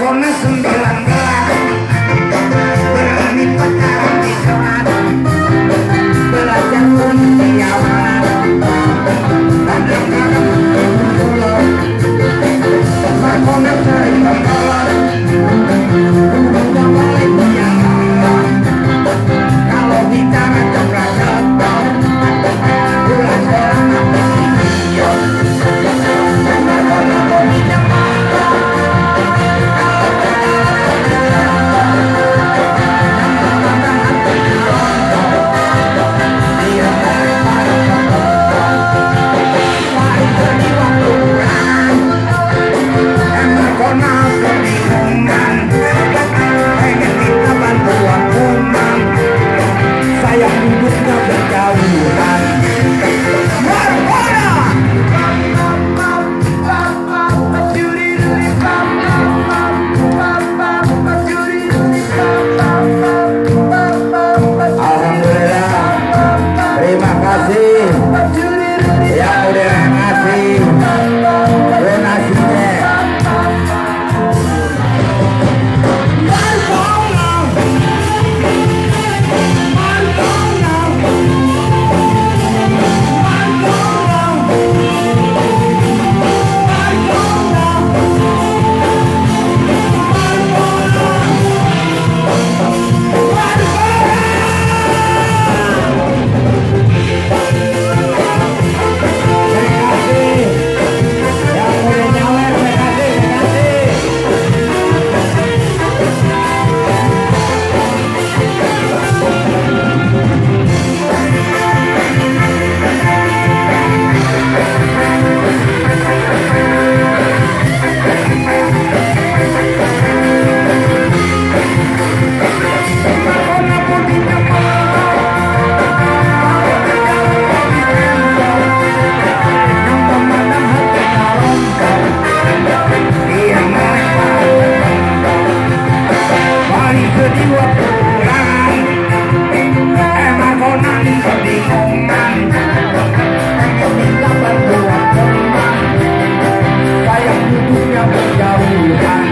Kona 19 berani pacaran di kelas, belajar pun tiawan, kadang-kadang pulang, Kona sering berkolot, udah balik punya malam. Kalau bicara coklat-coklat, bulan orang apa video, Kona kok tidak malam. Saya duduknya berjauhan. Alhamdulillah, terima kasih yang udah ngasih donasinya. Kedua pulang, emang Kona kebingungan, minta bantuan teman, sayang duduknya berjauhan.